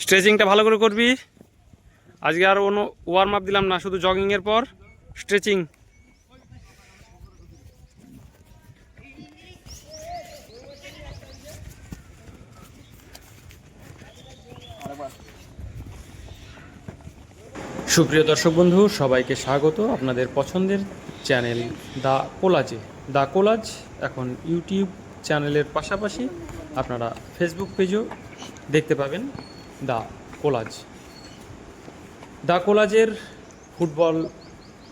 স্ট্রেচিংটা ভালো করে করবি। আজকে আর কোনো ওয়ার্ম আপ দিলাম না, শুধু জগিংয়ের পর স্ট্রেচিং। সুপ্রিয় দর্শক বন্ধু, সবাইকে স্বাগত আপনাদের পছন্দের চ্যানেল দ্য কোলাজে। দ্য কোলাজ এখন ইউটিউব চ্যানেলের পাশাপাশি আপনারা ফেসবুক পেজও দেখতে পাবেন দ্য কোলাজ। দ্য কোলাজের ফুটবল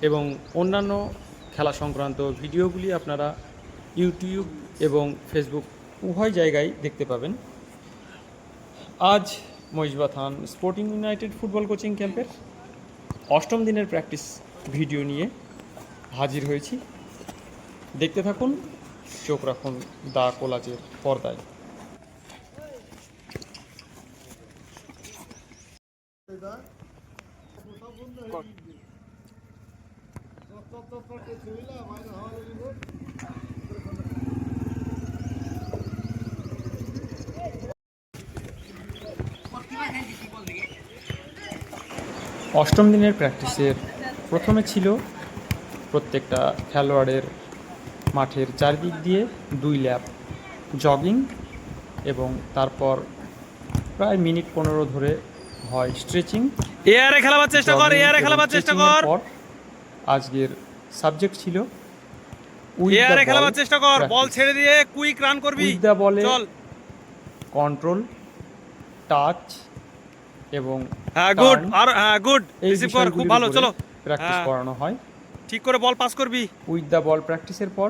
এবং অন্যান্য খেলা সংক্রান্ত ভিডিওগুলি আপনারা ইউটিউব এবং ফেসবুক উভয় জায়গায় দেখতে পাবেন। আজ মহিষবা থান স্পোর্টিং ইউনাইটেড ফুটবল কোচিং ক্যাম্পের অষ্টম দিনের প্র্যাকটিস ভিডিও নিয়ে হাজির হয়েছি। দেখতে থাকুন, চোখ রাখুন দ্য কোলাজের পর্দায়। অষ্টম দিনের প্র্যাকটিসের প্রথমে ছিল প্রত্যেকটা খেলোয়াড়ের মাঠের চারদিক দিয়ে 2 ল্যাপ জগিং এবং তারপর প্রায় মিনিট 15 ধরে হয় স্ট্রেচিং। এয়ারে খেলাবার চেষ্টা কর, এয়ারে খেলাবার চেষ্টা কর। আজকের সাবজেক্ট ছিল এয়ারে খেলাবার চেষ্টা কর, বল ছেড়ে দিয়ে কুইক রান করবি। উইথ দ্য বলে চল, কন্ট্রোল, টাচ এবং হ্যাঁ গুড, আর হ্যাঁ গুড, রিসিভ কর, খুব ভালো। চলো প্র্যাকটিস করানো হয়, ঠিক করে বল পাস করবি। উইথ দ্য বল প্র্যাকটিসের পর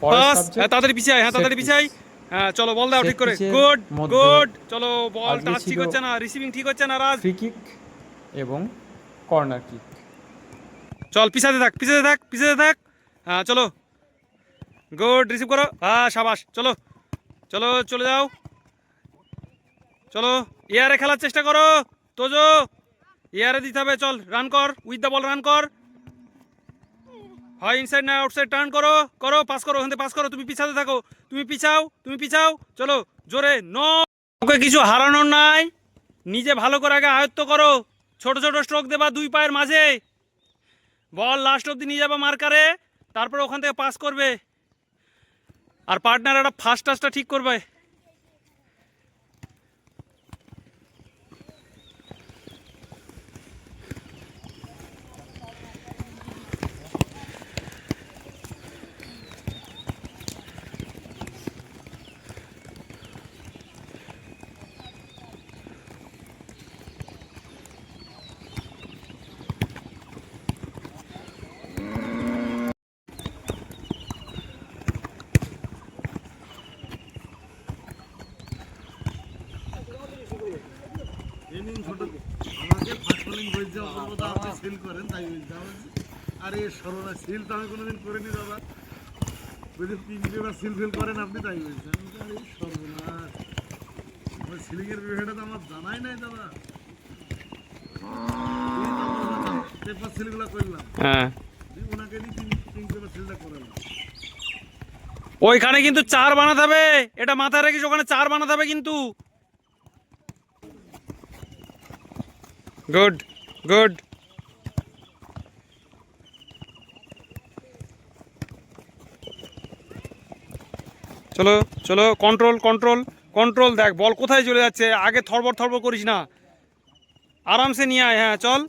পাস, তাড়াতাড়ি পিছাই, হ্যাঁ তাড়াতাড়ি পিছাই, হ্যাঁ চলো বল দাও ঠিক করে। গুড গুড, চলো বল টাচ ঠিক হচ্ছে না, রিসিভিং ঠিক হচ্ছে না। রাজ ফ্রি কিক এবং কর্নার কিক। চল পিছাতে থাক, পিছাতে থাক, পিছাতে থাক, হ্যাঁ চলো গুড, রিসিভ করো, হ্যাঁ সাবাস। চলো চলো চলে যাও, চলো এয়ারে খেলার চেষ্টা করো। তোজো এয়ারে দিতে হবে, চল রান কর, উইথ দ্য বল রান কর, হয় ইনসাইড না আউটসাইড টার্ন করো, করো পাস করো, ওখান থেকে পাস করো। তুমি পিছাতে থাকো, তুমি পিছাও, তুমি পিছাও, চলো জোরে। ওকে কিছু হারানোর নাই, নিজে ভালো করে আগে আয়ত্ত করো। ছোট ছোট স্ট্রোক দেবা 2 পায়ের মাঝে, বল লাস্ট অব্দি নিয়ে যাবা মার্কারে, তারপরে ওখান থেকে পাস করবে। আর পার্টনার একটা ফার্স্ট টাচটা ঠিক করবে। আমাকে ফার্স্ট বোলিং বলছে অপূর্বতা, আপনি সিল করেন তাই বলছে। আরে সর্বনা, সিল তো আমি কোনোদিন করিনি দাদা, বলছি পিঙ্ক পেপার সিল ফিল করেন আপনি তাই বলছেন। আরে সর্বনাশ, সিলিংয়ের বিষয়টা তো আমার জানাই নাই দাদা। পেপার সিলগুলো করলাম, হ্যাঁ ওনাকে দিয়ে পিঙ্ক পেপার সিলটা করালাম। ওইখানে কিন্তু 4 বানাতে হবে, এটা মাথায় রাখিস, ওখানে 4 বানাতে হবে কিন্তু। গুড গুড, চলো চলো, কন্ট্রোল কন্ট্রোল কন্ট্রোল। দেখ বল কোথায় চলে যাচ্ছে, আগে থরবর থরবর করিস না, আরামসে নিয়ে আয়। হ্যাঁ চল,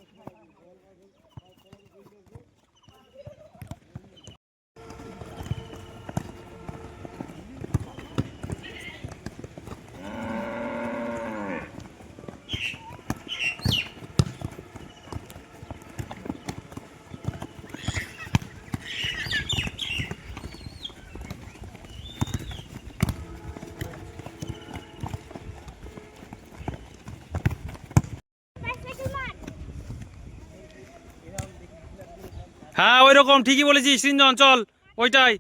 হ্যাঁ ওই রকম ঠিকই বলেছিস সৃঞ্জন, চল ওইটাই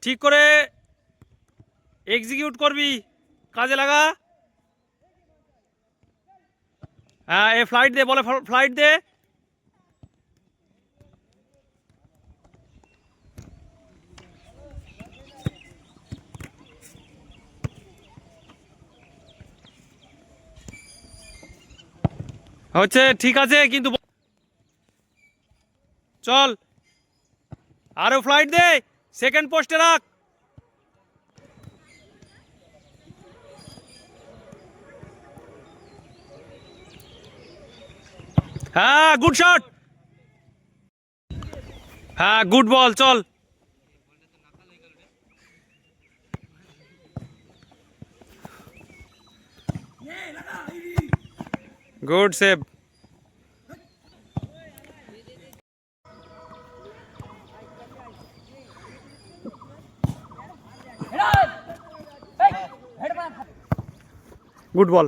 ঠিক করে এক্সিকিউট করবি, কাজে লাগা। হ্যাঁ এ ফ্লাইট দে, বলে ফ্লাইট দে। হচ্ছে ঠিক আছে, কিন্তু চল আরো ফ্লাইট দে, সেকেন্ড পোস্টে রাখ। হ্যাঁ গুড শট, হ্যাঁ গুড বল, চল। Good save. Good ball.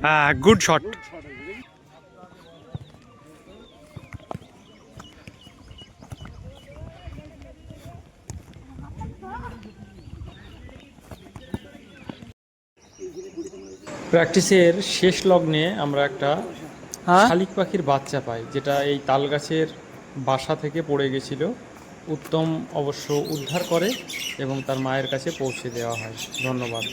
হ্যাঁ গুড শট। প্র্যাকটিসের শেষ লগ্নে আমরা একটা শালিক পাখির বাচ্চা পাই, যেটা এই তাল গাছের বাসা থেকে পড়ে গেছিল। উত্তম অবশ্য উদ্ধার করে এবং তার মায়ের কাছে পৌঁছে দেওয়া হয়। ধন্যবাদ।